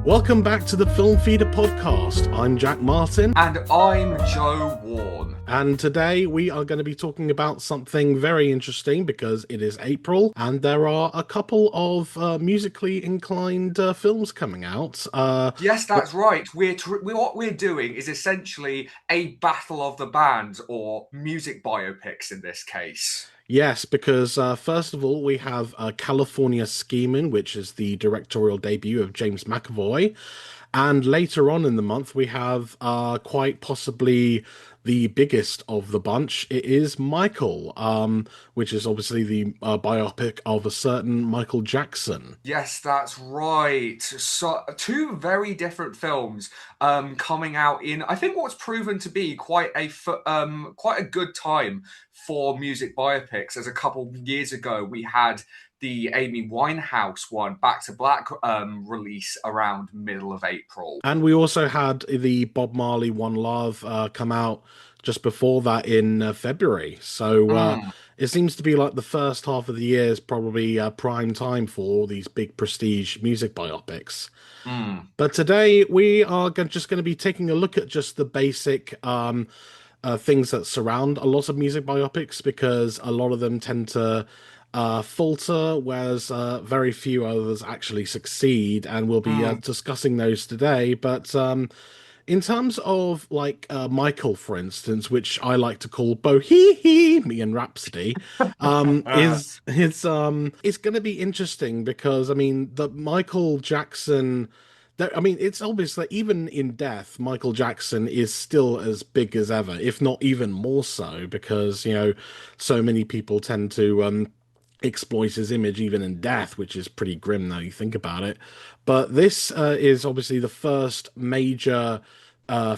Welcome back to the Film Feeder podcast. I'm Jack Martin. And I'm Joe Warne. And today we are going to be talking about something very interesting because it is April and there are a couple of musically inclined films coming out. Yes, that's right. What we're doing is essentially a battle of the bands, or music biopics in this case. Yes, because first of all, we have California Schemin, which is the directorial debut of James McAvoy. And later on in the month, we have quite possibly the biggest of the bunch. It is Michael, which is obviously the biopic of a certain Michael Jackson. Yes, that's right. So two very different films coming out in, I think, what's proven to be quite a good time for music biopics. As a couple of years ago, we had the Amy Winehouse one, Back to Black, release around middle of April. And we also had the Bob Marley One Love come out just before that in February. So Mm. it seems to be like the first half of the year is probably prime time for all these big prestige music biopics. Mm. But today we are just going to be taking a look at just the basic things that surround a lot of music biopics because a lot of them tend to falter, whereas very few others actually succeed, and we'll be Mm. discussing those today. But in terms of like Michael, for instance, which I like to call Bohemian Rhapsody, is it's going to be interesting because I mean the Michael Jackson. I mean, it's obvious that even in death, Michael Jackson is still as big as ever, if not even more so, because so many people tend to exploit his image even in death, which is pretty grim now you think about it. But this is obviously the first major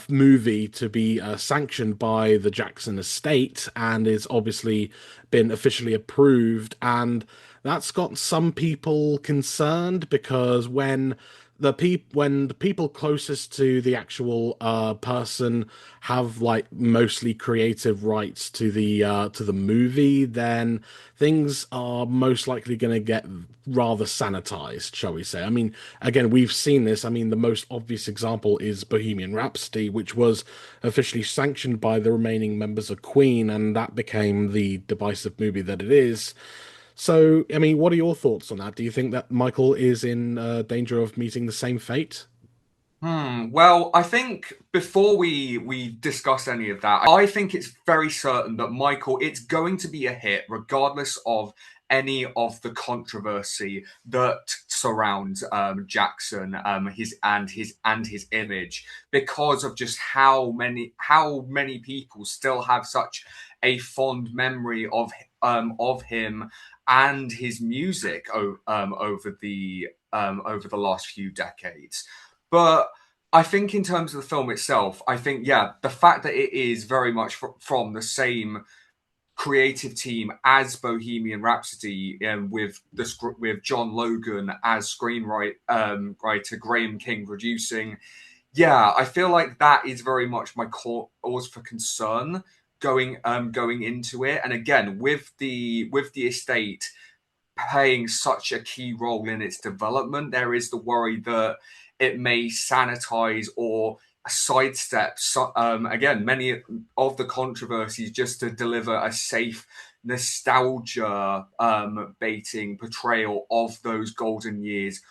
movie to be sanctioned by the Jackson estate and is obviously been officially approved. And that's got some people concerned because when the people closest to the actual person have like mostly creative rights to the movie, then things are most likely going to get rather sanitized, shall we say. I mean, again, we've seen this. I mean, the most obvious example is Bohemian Rhapsody, which was officially sanctioned by the remaining members of Queen, and that became the divisive movie that it is. So, I mean, what are your thoughts on that? Do you think that Michael is in danger of meeting the same fate? Well, I think before we discuss any of that, I think it's very certain that Michael, it's going to be a hit, regardless of any of the controversy that surrounds Jackson, his image, because of just how many people still have such a fond memory of him and his music over the last few decades. But I think in terms of the film itself, I think, yeah, the fact that it is very much from the same creative team as Bohemian Rhapsody, with John Logan as screenwriter, writer, Graham King producing. Yeah, I feel like that is very much my cause for concern going into it. And again, with the estate playing such a key role in its development, there is the worry that it may sanitize or sidestep, again, many of the controversies just to deliver a safe nostalgia baiting portrayal of those golden years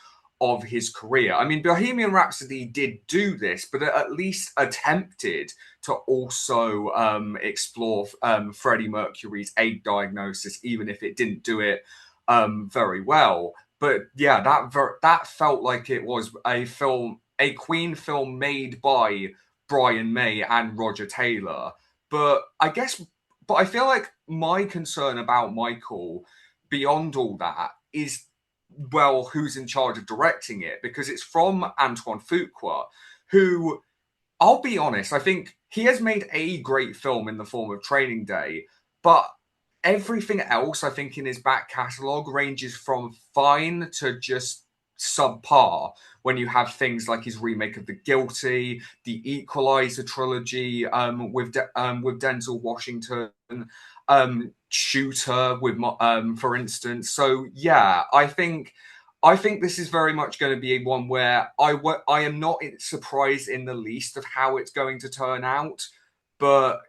of his career. I mean, Bohemian Rhapsody did do this, but at least attempted to also explore Freddie Mercury's AIDS diagnosis, even if it didn't do it very well. But yeah, that felt like it was a Queen film made by Brian May and Roger Taylor. But I feel like my concern about Michael, beyond all that, is, well, who's in charge of directing it? Because it's from Antoine Fuqua, who, I'll be honest, I think he has made a great film in the form of Training Day, but everything else, I think, in his back catalogue ranges from fine to just subpar. When you have things like his remake of The Guilty, the Equalizer trilogy with Denzel Washington, Shooter with for instance. So yeah, I think I think this is very much going to be one where I am not surprised in the least of how it's going to turn out, but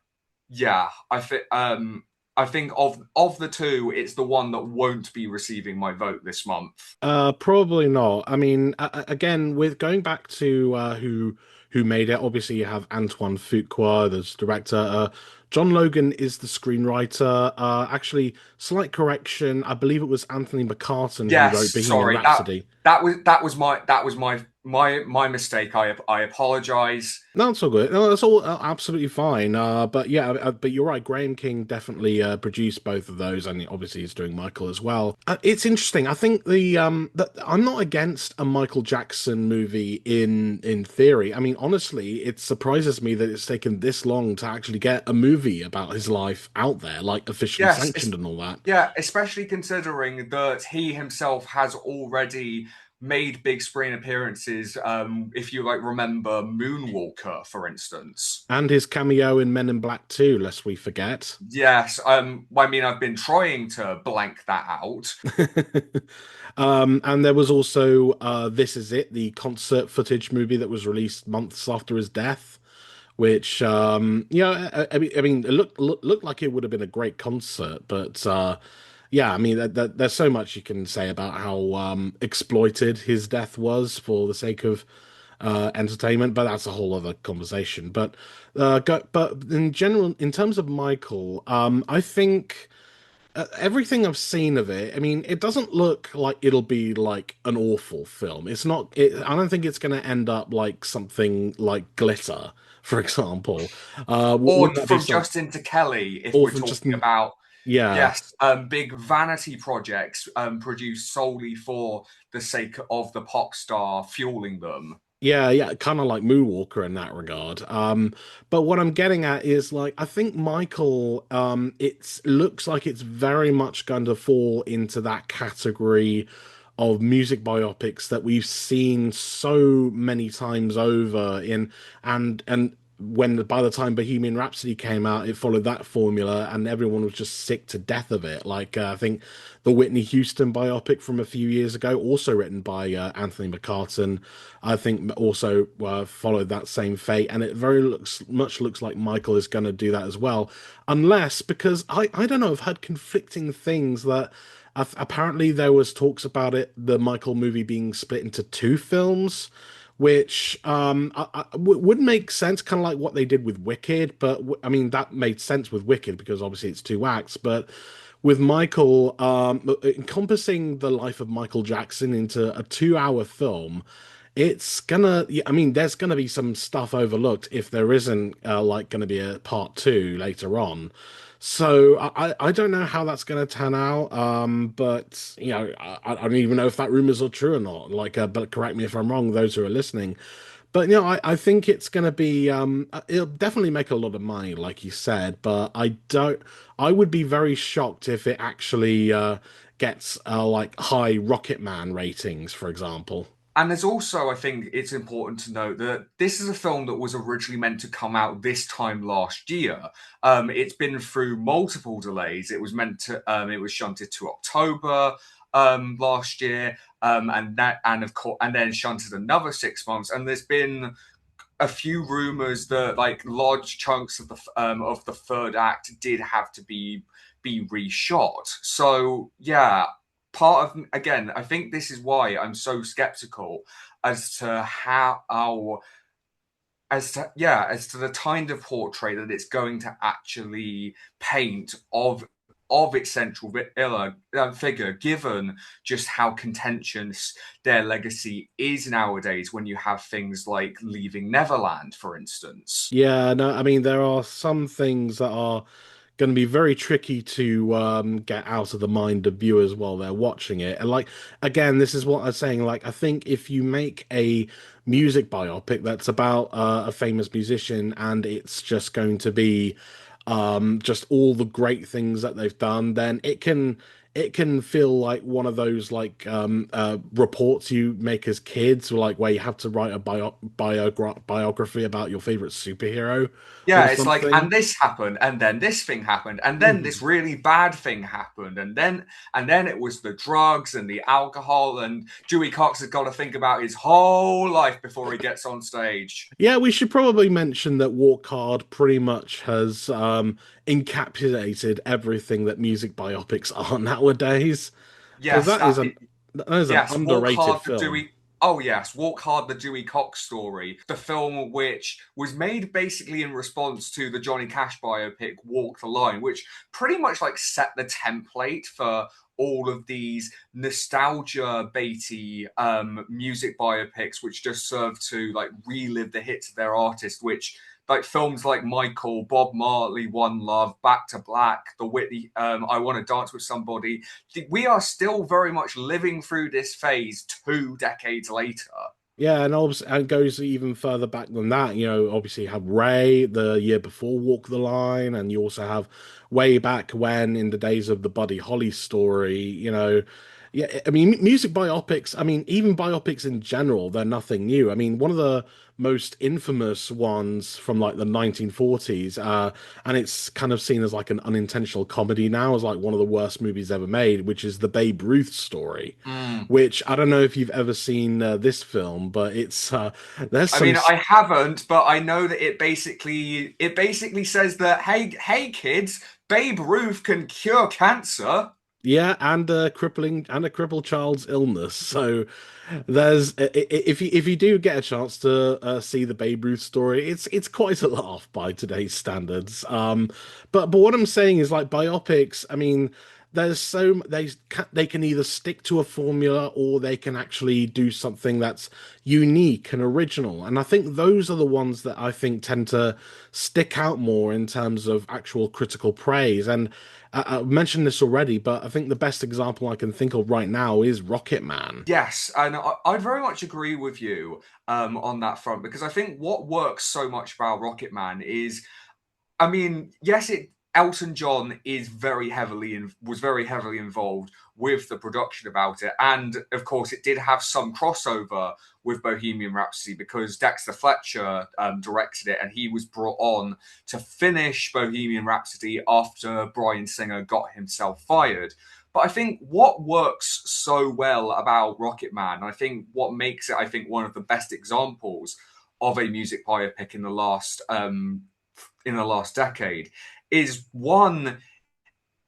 yeah, I think of the two, it's the one that won't be receiving my vote this month. Probably not. I mean, again, with going back to who made it, obviously you have Antoine Fuqua, the director. John Logan is the screenwriter. Actually, slight correction. I believe it was Anthony McCartan who Yes, wrote Bohemian sorry. Rhapsody. That was my mistake. I apologize. No, it's all good. No, that's all absolutely fine. But yeah, but you're right. Graham King definitely produced both of those, and obviously he's doing Michael as well. It's interesting. I think that I'm not against a Michael Jackson movie in theory. I mean, honestly, it surprises me that it's taken this long to actually get a movie about his life out there, like officially Yes, sanctioned and all that. yeah, especially considering that he himself has already made big screen appearances. If you like remember Moonwalker, for instance. And his cameo in Men in Black 2, lest we forget. Yes, I mean I've been trying to blank that out. And there was also This Is It, the concert footage movie that was released months after his death, which I mean, it looked like it would have been a great concert, but yeah, I mean, there's so much you can say about how exploited his death was for the sake of entertainment, but that's a whole other conversation. But in general, in terms of Michael, I think everything I've seen of it, I mean, it doesn't look like it'll be like an awful film. It's not. I don't think it's going to end up like something like Glitter, for example. Or Wouldn't that be from some Justin to Kelly, if we're awful? Just talking about yeah. yes, big vanity projects produced solely for the sake of the pop star fueling them. Yeah, yeah, kind of like Moonwalker in that regard. But what I'm getting at is like I think Michael, it looks like it's very much going to fall into that category of music biopics that we've seen so many times over and when by the time Bohemian Rhapsody came out, it followed that formula and everyone was just sick to death of it. Like I think the Whitney Houston biopic from a few years ago, also written by Anthony McCartan, I think also followed that same fate, and it very much looks like Michael is going to do that as well, unless because I don't know, I've heard conflicting things that apparently there was talks about the Michael movie being split into two films, which would make sense, kind of like what they did with Wicked. But I mean that made sense with Wicked because obviously it's two acts, but with Michael, encompassing the life of Michael Jackson into a 2 hour film, it's gonna, yeah, I mean, there's gonna be some stuff overlooked if there isn't like gonna be a part two later on. So I don't know how that's gonna turn out. But you know, I don't even know if that rumors are true or not. Like, but correct me if I'm wrong, those who are listening. But you know, I think it's going to be it'll definitely make a lot of money, like you said. But I would be very shocked if it actually gets like high Rocket Man ratings, for example. And there's also, I think it's important to note that this is a film that was originally meant to come out this time last year. It's been through multiple delays. It was shunted to October last year, and of course, and then shunted another 6 months. And there's been a few rumors that like large chunks of the third act did have to be reshot. So yeah, part of again, I think this is why I'm so skeptical as to how as to the kind of portrait that it's going to actually paint of its central figure, given just how contentious their legacy is nowadays when you have things like Leaving Neverland, for instance. Yeah, no, I mean there are some things that are going to be very tricky to get out of the mind of viewers while they're watching it. And like again, this is what I'm saying. Like I think if you make a music biopic that's about a famous musician and it's just going to be just all the great things that they've done, then it can feel like one of those like reports you make as kids, like where you have to write a biography about your favorite superhero Yeah, or it's like, something. and this happened, and then this thing happened, and then this really bad thing happened, and then it was the drugs and the alcohol, and Dewey Cox has got to think about his whole life before he gets on stage. Yeah, we should probably mention that Walk Hard pretty much has encapsulated everything that music biopics are nowadays, because Yes, that that is an yes, Walk underrated Hard the film. Dewey. Oh yes, Walk Hard the Dewey Cox story, the film which was made basically in response to the Johnny Cash biopic Walk the Line, which pretty much like set the template for all of these nostalgia baity music biopics, which just serve to like relive the hits of their artist, which like films like Michael, Bob Marley, One Love, Back to Black, The Whitney, I Want to Dance with Somebody. We are still very much living through this phase 2 decades later. Yeah, and obviously, and it goes even further back than that. You know, obviously you have Ray the year before Walk the Line, and you also have way back when in the days of the Buddy Holly story. You know, yeah, I mean, music biopics. I mean, even biopics in general, they're nothing new. I mean, one of the most infamous ones from like the 1940s, and it's kind of seen as like an unintentional comedy now, as like one of the worst movies ever made, which is the Babe Ruth story, Mm. which I don't know if you've ever seen this film, but it's there's I some mean, I haven't, but I know that it basically says that hey kids, Babe Ruth can cure cancer. yeah, and a crippled child's illness. So there's if you do get a chance to see the Babe Ruth story, it's quite a laugh by today's standards. But what I'm saying is like biopics. I mean, they can either stick to a formula or they can actually do something that's unique and original. And I think those are the ones that I think tend to stick out more in terms of actual critical praise. And I've mentioned this already, but I think the best example I can think of right now is Rocket Man. Yes, and I very much agree with you on that front because I think what works so much about Rocket Man is I mean, yes, it Elton John is was very heavily involved with the production about it, and of course, it did have some crossover with Bohemian Rhapsody because Dexter Fletcher directed it, and he was brought on to finish Bohemian Rhapsody after Bryan Singer got himself fired. But I think what works so well about Rocket Man, I think what makes it, I think, one of the best examples of a music biopic in the last decade is one,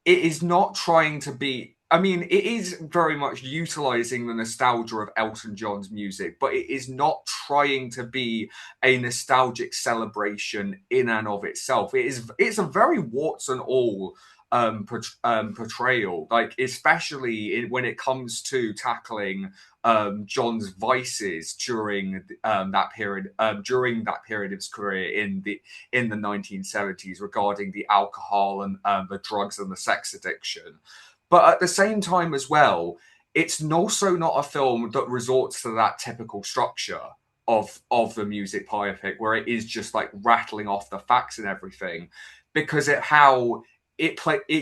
it is not trying to be. I mean, it is very much utilizing the nostalgia of Elton John's music, but it is not trying to be a nostalgic celebration in and of itself. It's a very warts and all portrayal, like especially when it comes to tackling John's vices during that period of his career in the 1970s regarding the alcohol and the drugs and the sex addiction. But at the same time as well, it's also not a film that resorts to that typical structure of the music biopic where it is just like rattling off the facts and everything, because it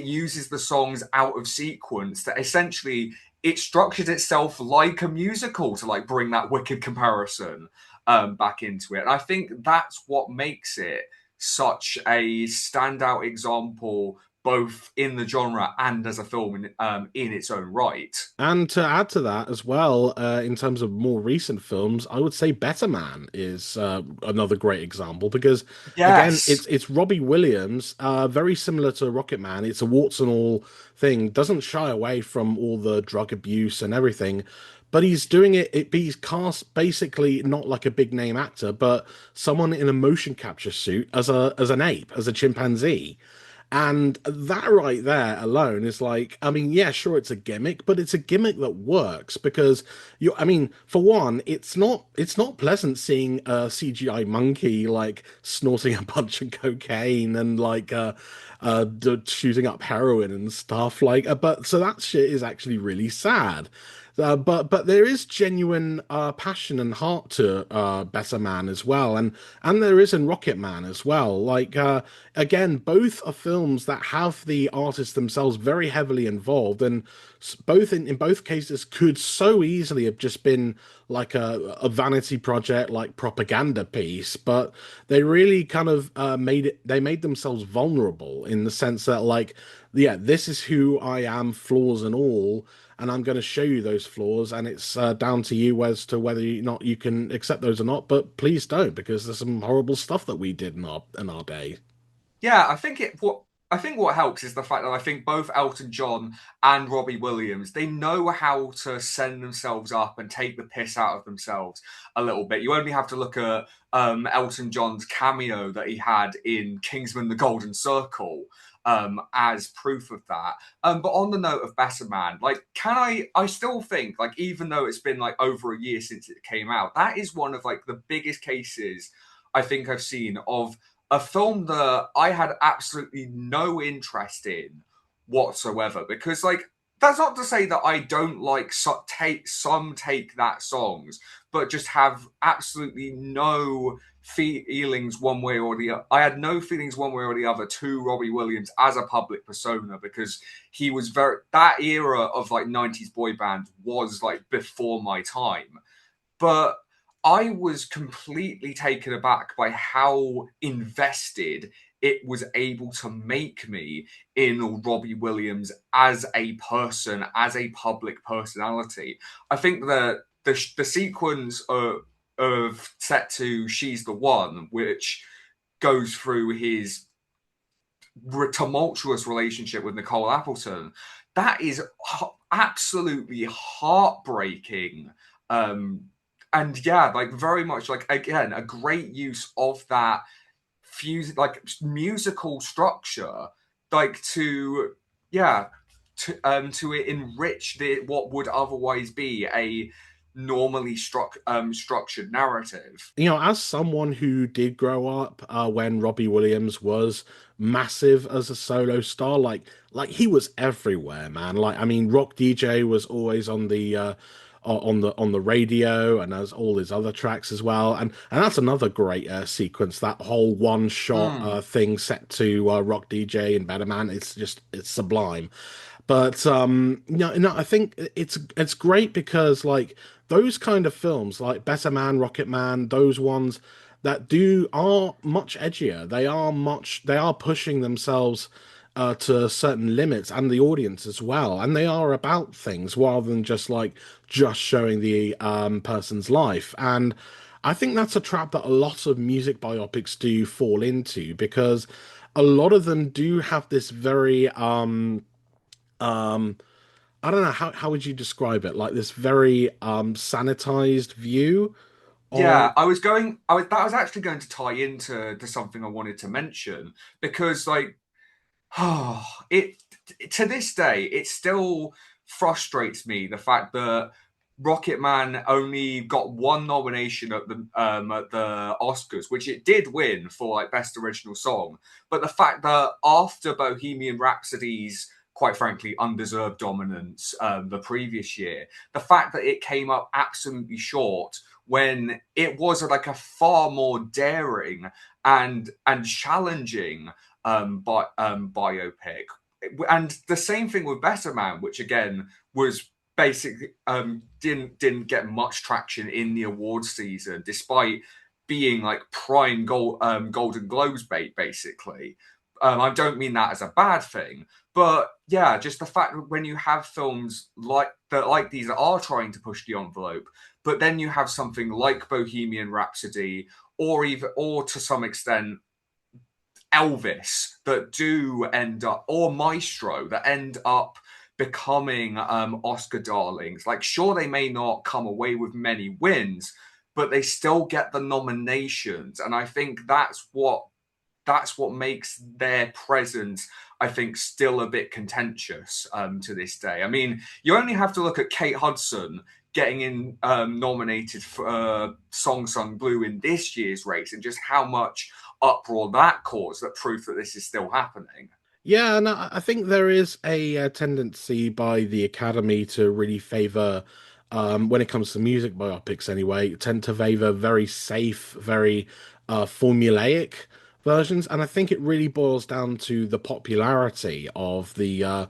uses the songs out of sequence that essentially it structured itself like a musical to like bring that wicked comparison back into it. And I think that's what makes it such a standout example, both in the genre and as a film in its own right. And to add to that as well, in terms of more recent films, I would say Better Man is another great example because, again, Yes. it's Robbie Williams, very similar to Rocket Man. It's a warts and all thing. Doesn't shy away from all the drug abuse and everything, but he's doing he's cast basically not like a big name actor, but someone in a motion capture suit as an ape, as a chimpanzee. And that right there alone is like, I mean, yeah, sure, it's a gimmick, but it's a gimmick that works because I mean, for one, it's not pleasant seeing a CGI monkey like snorting a bunch of cocaine and like shooting up heroin and stuff like. But so that shit is actually really sad. But there is genuine passion and heart to Better Man as well, and there is in Rocket Man as well. Again, both are films that have the artists themselves very heavily involved, and both in both cases could so easily have just been like a vanity project, like propaganda piece, but they really kind of they made themselves vulnerable in the sense that, like, yeah, this is who I am, flaws and all, and I'm going to show you those flaws, and it's down to you as to whether or not you can accept those or not. But please don't, because there's some horrible stuff that we did in our day. Yeah, I think what helps is the fact that I think both Elton John and Robbie Williams, they know how to send themselves up and take the piss out of themselves a little bit. You only have to look at Elton John's cameo that he had in Kingsman: The Golden Circle as proof of that. But on the note of Better Man, like, I still think, like, even though it's been like over a year since it came out, that is one of like the biggest cases I think I've seen of a film that I had absolutely no interest in whatsoever. Because, like, that's not to say that I don't like take that songs, but just have absolutely no feelings one way or the other. I had no feelings one way or the other to Robbie Williams as a public persona, because he was very, that era of like 90s boy band was like before my time. But I was completely taken aback by how invested it was able to make me in Robbie Williams as a person, as a public personality. I think that the sequence of set to She's the One, which goes through his tumultuous relationship with Nicole Appleton, that is absolutely heartbreaking. And yeah, like, very much like, again, a great use of that like musical structure, like, to, yeah, to enrich what would otherwise be a normally structured narrative. As someone who did grow up when Robbie Williams was massive as a solo star, like, he was everywhere, man. Like, I mean, Rock DJ was always on the radio, and as all his other tracks as well. And that's another great sequence. That whole one shot Mm. thing set to Rock DJ and Better Man. It's sublime. But no, I think it's great because, like, those kind of films, like Better Man, Rocket Man, those ones that do are much edgier. They are pushing themselves to certain limits, and the audience as well. And they are about things rather than just showing the person's life. And I think that's a trap that a lot of music biopics do fall into, because a lot of them do have this very um I don't know, how would you describe it? Like, this very sanitized view of. Yeah, that was actually going to tie into to something I wanted to mention, because, like, oh, it to this day, it still frustrates me the fact that Rocket Man only got one nomination at the Oscars, which it did win for like best original song. But the fact that after Bohemian Rhapsody's, quite frankly, undeserved dominance the previous year, the fact that it came up absolutely short when it was like a far more daring and challenging biopic. And the same thing with Better Man, which again was basically didn't get much traction in the awards season, despite being like prime Golden Globes bait, basically. I don't mean that as a bad thing, but yeah, just the fact that when you have films like these that are trying to push the envelope, but then you have something like Bohemian Rhapsody, or to some extent Elvis, that do end up, or Maestro, that end up becoming Oscar darlings. Like, sure, they may not come away with many wins, but they still get the nominations, and I think that's what makes their presence, I think, still a bit contentious to this day. I mean, you only have to look at Kate Hudson getting in nominated for Song Sung Blue in this year's race, and just how much uproar that caused, that proof that this is still happening. Yeah, and I think there is a tendency by the Academy to really favor, when it comes to music biopics anyway, tend to favor very safe, very formulaic versions. And I think it really boils down to the popularity of the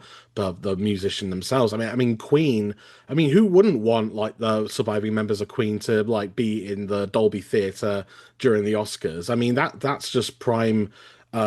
musician themselves. I mean, Queen. I mean, who wouldn't want like the surviving members of Queen to like be in the Dolby Theatre during the Oscars? I mean, that's just prime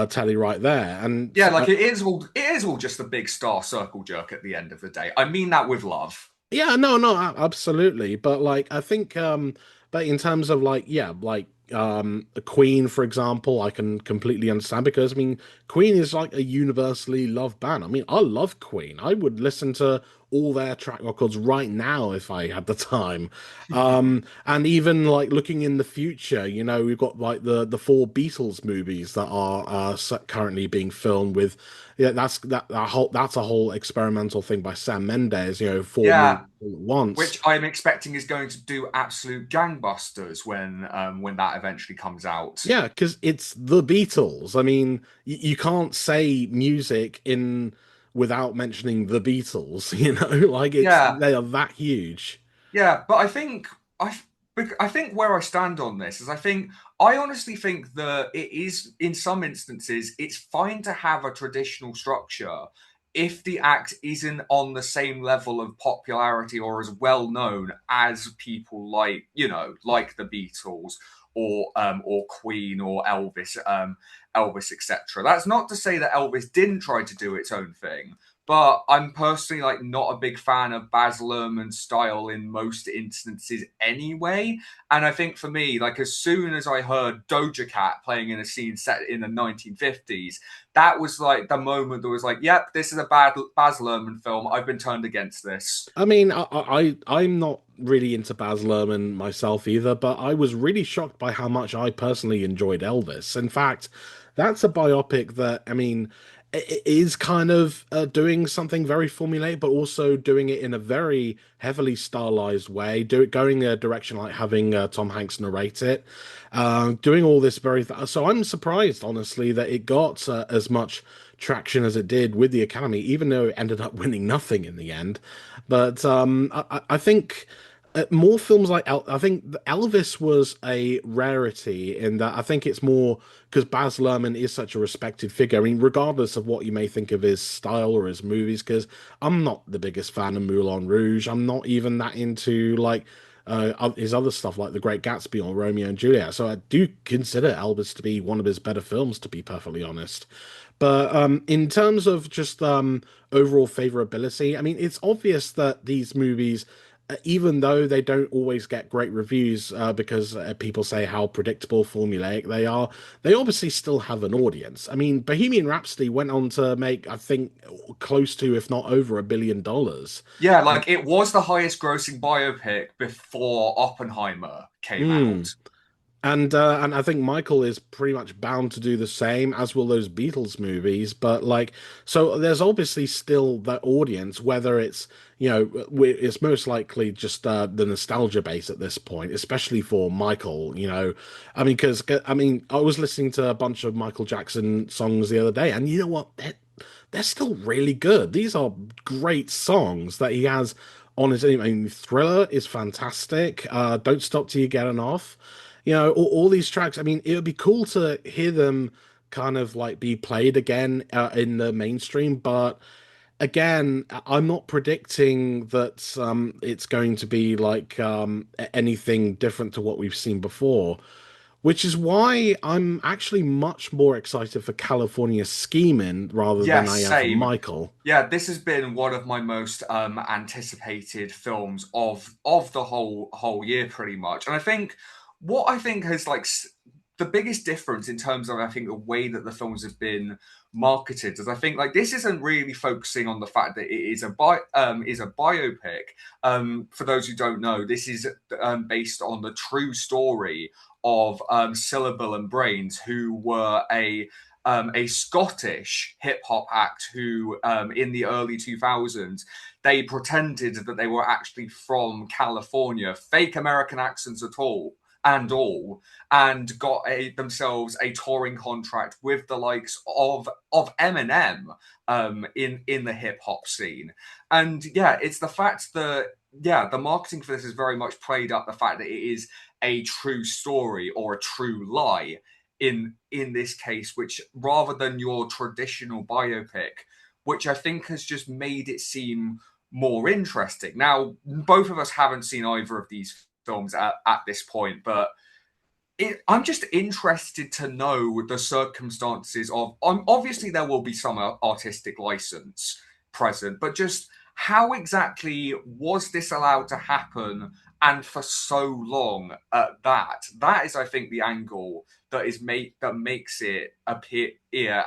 tally right there. And Yeah, like it is all just a big star circle jerk at the end of the day. I mean that with love. yeah, no, no, absolutely. But like, I think, but in terms of like, yeah, like, the Queen, for example, I can completely understand because I mean, Queen is like a universally loved band. I mean, I love Queen. I would listen to all their track records right now if I had the time. And even like looking in the future, we've got like the four Beatles movies that are currently being filmed with. Yeah, that's a whole experimental thing by Sam Mendes. Four movies Yeah, all at once. which I'm expecting is going to do absolute gangbusters when that eventually comes out. Yeah, because it's the Beatles. I mean, you can't say music in without mentioning the Beatles. Like Yeah, they are that huge. yeah, but I I think where I stand on this is I honestly think that it is in some instances it's fine to have a traditional structure if the act isn't on the same level of popularity or as well known as people like like the Beatles or Queen or Elvis etc. That's not to say that Elvis didn't try to do its own thing, but I'm personally like not a big fan of Baz Luhrmann style in most instances anyway. And I think for me, like as soon as I heard Doja Cat playing in a scene set in the 1950s, that was like the moment that was like, yep, this is a bad Baz Luhrmann film. I've been turned against this. I mean, I'm not really into Baz Luhrmann myself either, but I was really shocked by how much I personally enjoyed Elvis. In fact, that's a biopic that I mean it is kind of doing something very formulaic, but also doing it in a very heavily stylized way. Going a direction like having Tom Hanks narrate it, doing all this so I'm surprised, honestly, that it got as much traction as it did with the Academy, even though it ended up winning nothing in the end. But I think more films like I think Elvis was a rarity in that I think it's more because Baz Luhrmann is such a respected figure. I mean, regardless of what you may think of his style or his movies, because I'm not the biggest fan of Moulin Rouge. I'm not even that into like his other stuff like The Great Gatsby or Romeo and Juliet. So I do consider Elvis to be one of his better films, to be perfectly honest. But in terms of just overall favorability, I mean, it's obvious that these movies, even though they don't always get great reviews because people say how predictable, formulaic they are, they obviously still have an audience. I mean, Bohemian Rhapsody went on to make, I think, close to, if not over $1 billion. Yeah, like it was the highest grossing biopic before Oppenheimer came Mm. out. And I think Michael is pretty much bound to do the same, as will those Beatles movies. But like, so there's obviously still that audience, whether it's it's most likely just the nostalgia base at this point, especially for Michael. I mean, because I mean, I was listening to a bunch of Michael Jackson songs the other day, and you know what? They're still really good. These are great songs that he has on his. I mean, Thriller is fantastic. Don't Stop Till You Get Enough. All these tracks. I mean, it would be cool to hear them kind of like be played again in the mainstream, but again, I'm not predicting that it's going to be like anything different to what we've seen before, which is why I'm actually much more excited for California Schemin' rather than Yes, I am for same. Michael. Yeah, this has been one of my most anticipated films of the whole year, pretty much. And I think has the biggest difference in terms of I think the way that the films have been marketed is I think like this isn't really focusing on the fact that it is a biopic. For those who don't know, this is based on the true story of Syllable and Brains, who were a Scottish hip hop act who, in the early 2000s, they pretended that they were actually from California, fake American accents at all. and all, and got themselves a touring contract with the likes of Eminem in the hip hop scene. And yeah, it's the fact that yeah, the marketing for this has very much played up the fact that it is a true story or a true lie in this case, which rather than your traditional biopic, which I think has just made it seem more interesting. Now, both of us haven't seen either of these films at this point, but I'm just interested to know the circumstances of. Obviously, there will be some artistic license present, but just how exactly was this allowed to happen and for so long at that? That is, I think, the angle that makes it appear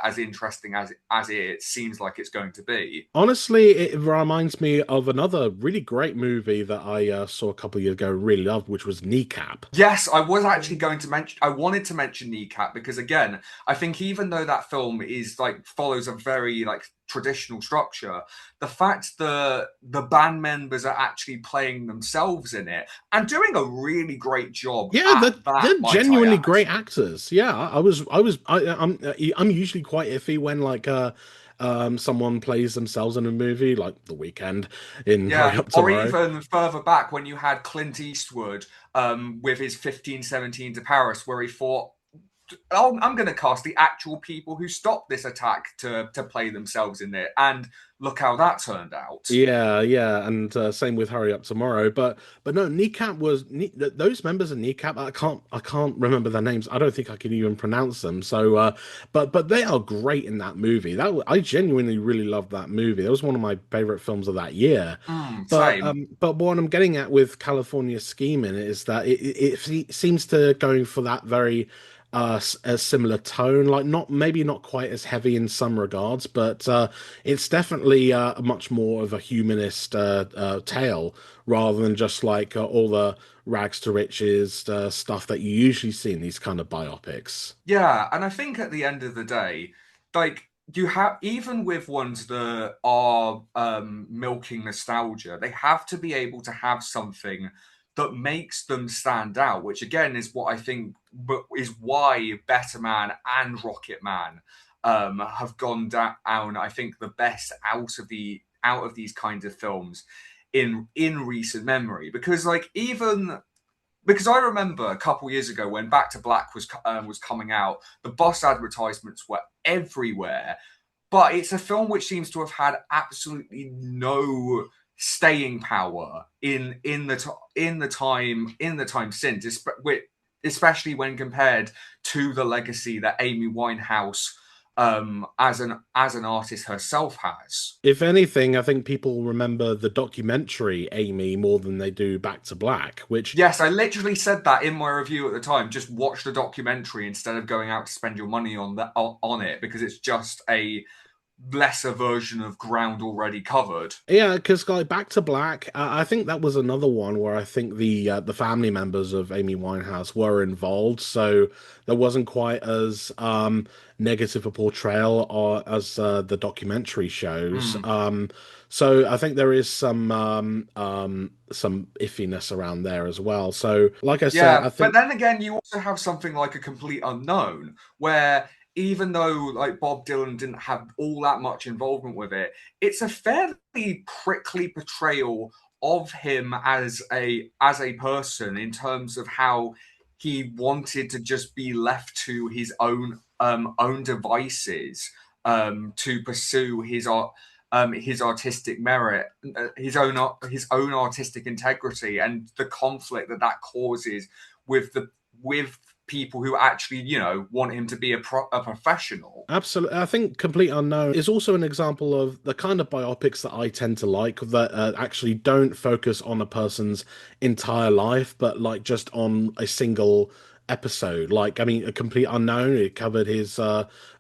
as interesting as it seems like it's going to be. Honestly, it reminds me of another really great movie that I saw a couple of years ago, really loved, which was Kneecap. Yes, I was actually going to mention. I wanted to mention Kneecap because, again, I think even though that film is like follows a very like traditional structure, the fact that the band members are actually playing themselves in it and doing a really great job Yeah, at that, they're might I genuinely add. great actors. Yeah, I'm usually quite iffy when someone plays themselves in a movie, like The Weekend in Hurry Yeah, Up or Tomorrow. even further back when you had Clint Eastwood with his 1517 to Paris, where he thought, oh, I'm going to cast the actual people who stopped this attack to play themselves in it. And look how that turned out. Yeah, yeah, and same with Hurry Up Tomorrow. But no, those members of Kneecap. I can't remember their names. I don't think I can even pronounce them. So, but they are great in that movie. I genuinely really loved that movie. That was one of my favorite films of that year. Same. But what I'm getting at with California Scheming is that it seems to going for that very a similar tone, like not maybe not quite as heavy in some regards, but it's definitely much more of a humanist tale rather than just like all the rags to riches stuff that you usually see in these kind of biopics. Yeah, and I think at the end of the day, like you have even with ones that are milking nostalgia, they have to be able to have something that makes them stand out, which again is what I think is why Better Man and Rocket Man have gone down, I think, the best out of these kinds of films in recent memory. Because like even because I remember a couple years ago when Back to Black was coming out, the bus advertisements were everywhere. But it's a film which seems to have had absolutely no staying power in the time since, especially when compared to the legacy that Amy Winehouse as an artist herself has. If anything, I think people remember the documentary Amy more than they do Back to Black, which Yes, I literally said that in my review at the time. Just watch the documentary instead of going out to spend your money on it because it's just a lesser version of ground already covered. yeah, because like Back to Black, I think that was another one where I think the family members of Amy Winehouse were involved, so there wasn't quite as negative a portrayal or as the documentary shows. Mm. So I think there is some iffiness around there as well. So like I said, Yeah, I but think then again, you also have something like A Complete Unknown, where even though like Bob Dylan didn't have all that much involvement with it, it's a fairly prickly portrayal of him as a person in terms of how he wanted to just be left to his own devices to pursue his artistic merit, his own artistic integrity, and the conflict that that causes with people who actually want him to be a professional. absolutely. I think Complete Unknown is also an example of the kind of biopics that I tend to like that actually don't focus on a person's entire life, but like just on a single episode. Like, I mean, A Complete Unknown, it covered his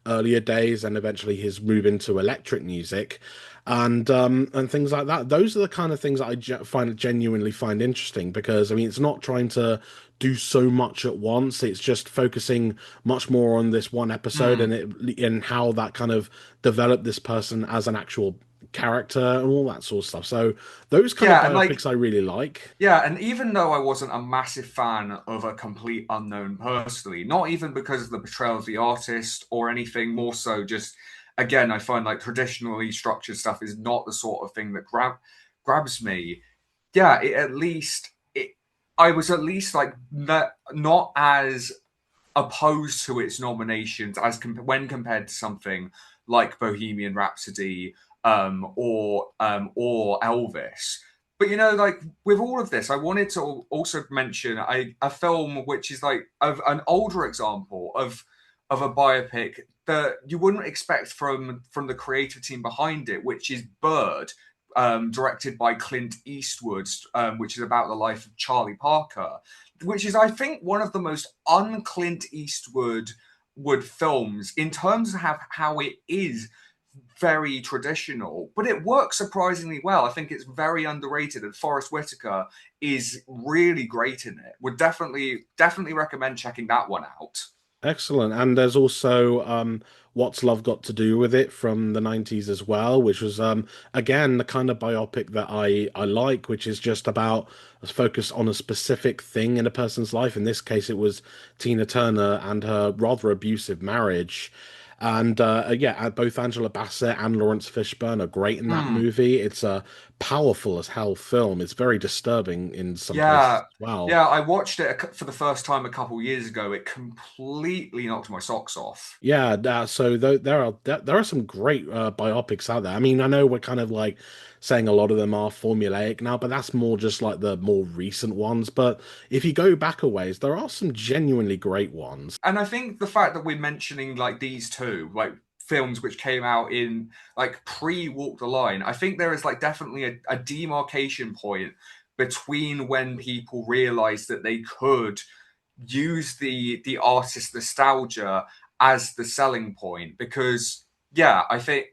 earlier days and eventually his move into electric music and things like that. Those are the kind of things that genuinely find interesting because I mean, it's not trying to do so much at once. It's just focusing much more on this one episode Mm. and how that kind of developed this person as an actual character and all that sort of stuff. So those kind of Yeah, and like biopics I really like. yeah, and even though I wasn't a massive fan of A Complete Unknown personally, not even because of the portrayal of the artist or anything, more so just again, I find like traditionally structured stuff is not the sort of thing that grabs me. Yeah, I was at least like not as opposed to its nominations as when compared to something like Bohemian Rhapsody or Elvis. But you know, like with all of this, I wanted to also mention a film which is like of an older example of a biopic that you wouldn't expect from the creative team behind it, which is Bird, directed by Clint Eastwood, which is about the life of Charlie Parker, which is, I think, one of the most un-Clint Eastwood films in terms of how it is very traditional, but it works surprisingly well. I think it's very underrated, and Forrest Whitaker is really great in it. Would definitely recommend checking that one out. Excellent. And there's also What's Love Got to Do with It from the 90s as well, which was again the kind of biopic that I like, which is just about a focus on a specific thing in a person's life. In this case, it was Tina Turner and her rather abusive marriage. And yeah, both Angela Bassett and Lawrence Fishburne are great in that Mm. movie. It's a powerful as hell film. It's very disturbing in some places Yeah, as well. yeah. I watched it for the first time a couple years ago. It completely knocked my socks off. Yeah, so there are some great biopics out there. I mean, I know we're kind of like saying a lot of them are formulaic now, but that's more just like the more recent ones. But if you go back a ways, there are some genuinely great ones. And I think the fact that we're mentioning like these two, like films which came out in like pre Walk the Line, I think there is like definitely a demarcation point between when people realized that they could use the artist nostalgia as the selling point. Because yeah, I think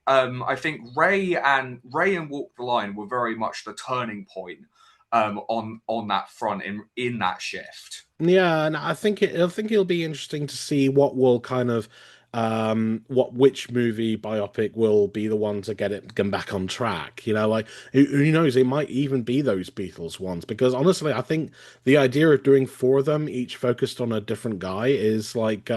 Ray and Walk the Line were very much the turning point on that front in that shift. Yeah, and I think it'll be interesting to see what will kind of which movie biopic will be the one to get back on track. You know, like who knows, it might even be those Beatles ones because honestly, I think the idea of doing four of them, each focused on a different guy, is like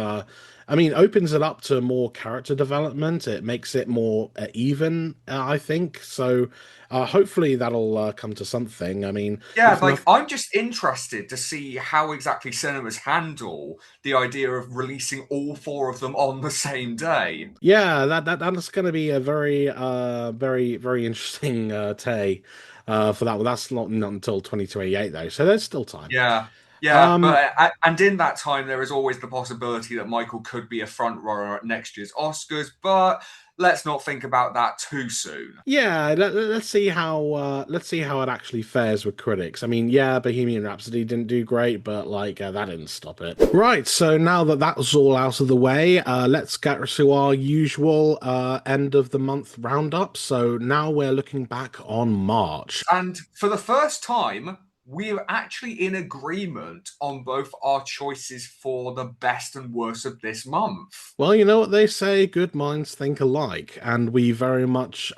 I mean, opens it up to more character development. It makes it more even, I think. So hopefully that'll come to something. I mean, Yeah, if like nothing. I'm just interested to see how exactly cinemas handle the idea of releasing all four of them on the same day. Yeah, that's going to be a very very interesting take for that one. That's not until 2028 though, so there's still time. Yeah, yeah, Um, but and in that time there is always the possibility that Michael could be a front runner at next year's Oscars, but let's not think about that too soon. yeah, let's see how it actually fares with critics. I mean, yeah, Bohemian Rhapsody didn't do great, but like that didn't stop it. Right, so now that that's all out of the way, let's get to our usual end of the month roundup. So now we're looking back on March. And for the first time, we're actually in agreement on both our choices for the best and worst of this month. Well, you know what they say, good minds think alike, and we very much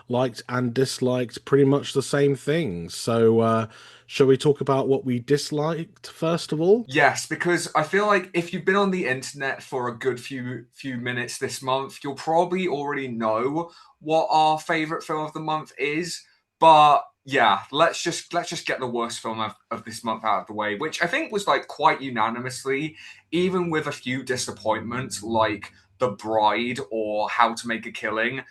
liked and disliked pretty much the same things. So, shall we talk about what we disliked first of all? Yes, because I feel like if you've been on the internet for a good few minutes this month, you'll probably already know what our favorite film of the month is. But yeah, let's just get the worst film of this month out of the way, which I think was like quite unanimously, even with a few disappointments like The Bride or How to Make a Killing.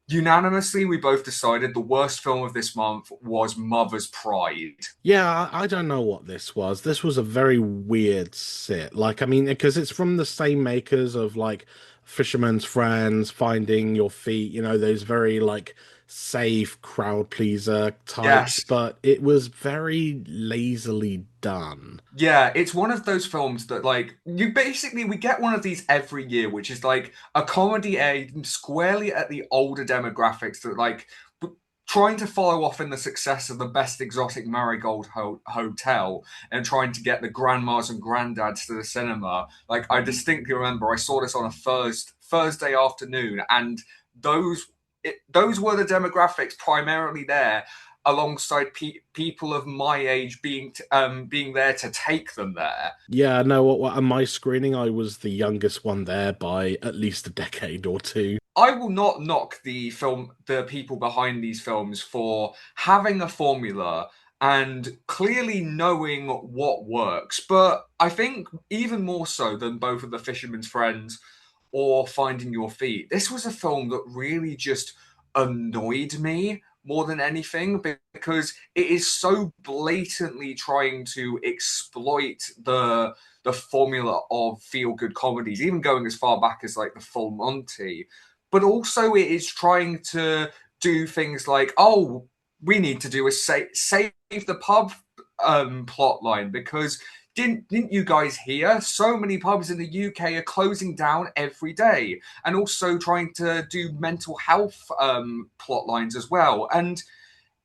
Unanimously, we both decided the worst film of this month was Mother's Pride. Yeah, I don't know what this was. This was a very weird sit. Like, I mean, because it's from the same makers of like Fisherman's Friends, Finding Your Feet, you know, those very like safe crowd pleaser types, Yes, but it was very lazily done. yeah, it's one of those films that like we get one of these every year, which is like a comedy aimed squarely at the older demographics that like trying to follow off in the success of the Best Exotic Marigold Hotel and trying to get the grandmas and granddads to the cinema. Like I distinctly remember I saw this on a Thursday afternoon, and those those were the demographics primarily there, alongside people of my age being there to take them there. Yeah, no, at my screening, I was the youngest one there by at least a decade or two. I will not knock the people behind these films for having a formula and clearly knowing what works. But I think even more so than both of The Fisherman's Friends or Finding Your Feet, this was a film that really just annoyed me more than anything, because it is so blatantly trying to exploit the formula of feel good comedies, even going as far back as like the Full Monty. But also, it is trying to do things like, oh, we need to do a save the pub plot line, because didn't you guys hear so many pubs in the UK are closing down every day, and also trying to do mental health plot lines as well. And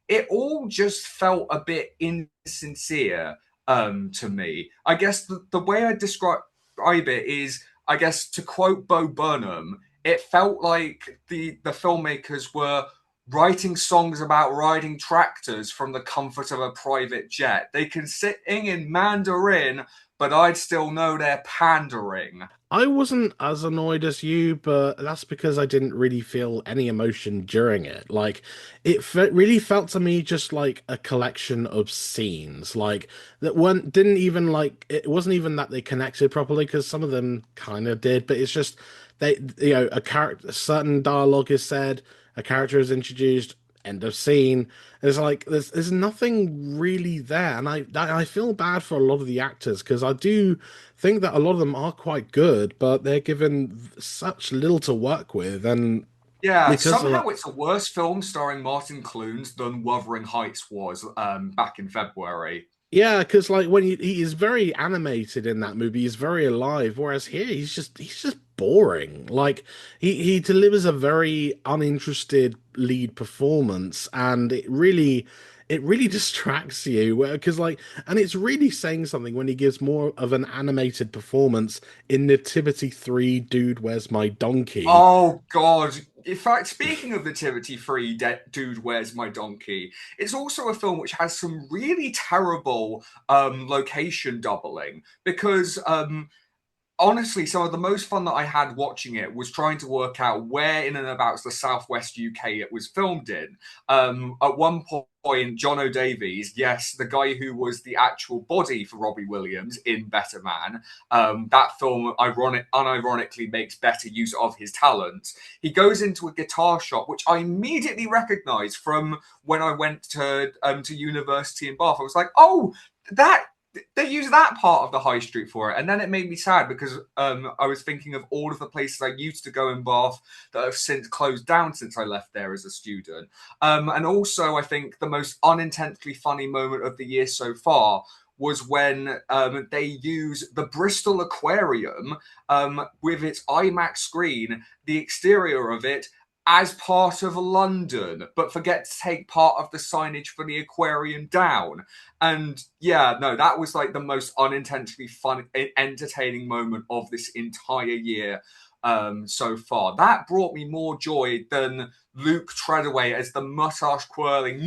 it all just felt a bit insincere to me. I guess the way I describe it is, I guess, to quote Bo Burnham, it felt like the filmmakers were writing songs about riding tractors from the comfort of a private jet. They can sing in Mandarin, but I'd still know they're pandering. I wasn't as annoyed as you, but that's because I didn't really feel any emotion during it. Like, really felt to me just like a collection of scenes, like that weren't didn't even like it wasn't even that they connected properly because some of them kind of did, but it's just a character, certain dialogue is said, a character is introduced, end of scene. There's like there's nothing really there, and I feel bad for a lot of the actors because I do think that a lot of them are quite good, but they're given such little to work with, and Yeah, because of somehow that, it's a worse film starring Martin Clunes than Wuthering Heights was back in February. yeah, because like when he is very animated in that movie, he's very alive, whereas here he's just boring. Like he delivers a very uninterested lead performance, and it really distracts you because like and it's really saying something when he gives more of an animated performance in Nativity 3 Dude Where's My Donkey. Oh God! In fact, speaking of Nativity Free, Dude, Where's My Donkey? It's also a film which has some really terrible location doubling, because honestly, some of the most fun that I had watching it was trying to work out where in and about the southwest UK it was filmed in. At one point, John O'Davies, yes, the guy who was the actual body for Robbie Williams in Better Man, that film unironically makes better use of his talents. He goes into a guitar shop, which I immediately recognised from when I went to university in Bath. I was like, oh, that they use that part of the high street for it. And then it made me sad because I was thinking of all of the places I used to go in Bath that have since closed down since I left there as a student. And also, I think the most unintentionally funny moment of the year so far was when they use the Bristol Aquarium with its IMAX screen, the exterior of it, as part of London, but forget to take part of the signage for the aquarium down. And yeah, no, that was like the most unintentionally fun, entertaining moment of this entire year so far. That brought me more joy than Luke Treadaway as the mustache twirling,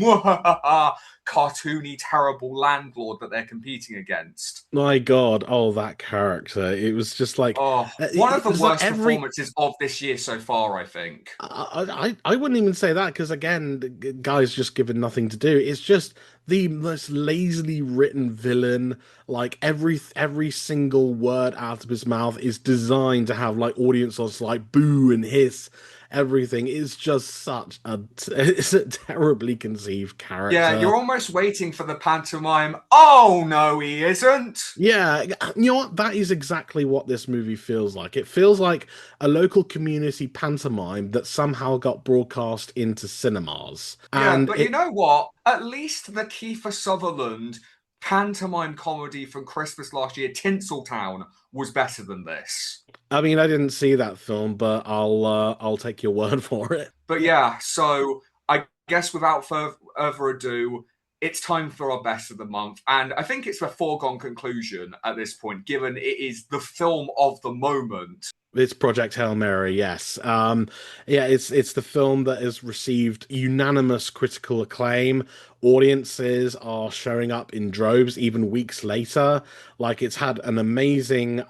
cartoony, terrible landlord that they're competing against. My God, oh that character! It was just like Oh, one of it the was like worst every performances of this year so far, I think. I wouldn't even say that because again, the guy's just given nothing to do. It's just the most lazily written villain. Like every single word out of his mouth is designed to have like audiences like boo and hiss. Everything is just such a it's a terribly conceived Yeah, character. you're almost waiting for the pantomime. Oh, no, he isn't. Yeah, you know what? That is exactly what this movie feels like. It feels like a local community pantomime that somehow got broadcast into cinemas. Yeah, And but you it, know what? At least the Kiefer Sutherland pantomime comedy from Christmas last year, Tinseltown, was better than this. I mean, I didn't see that film, but I'll take your word for it. But yeah, so I guess without further ado, it's time for our best of the month. And I think it's a foregone conclusion at this point, given it is the film of the moment. It's Project Hail Mary, yes. Yeah, it's the film that has received unanimous critical acclaim. Audiences are showing up in droves even weeks later. Like it's had an amazing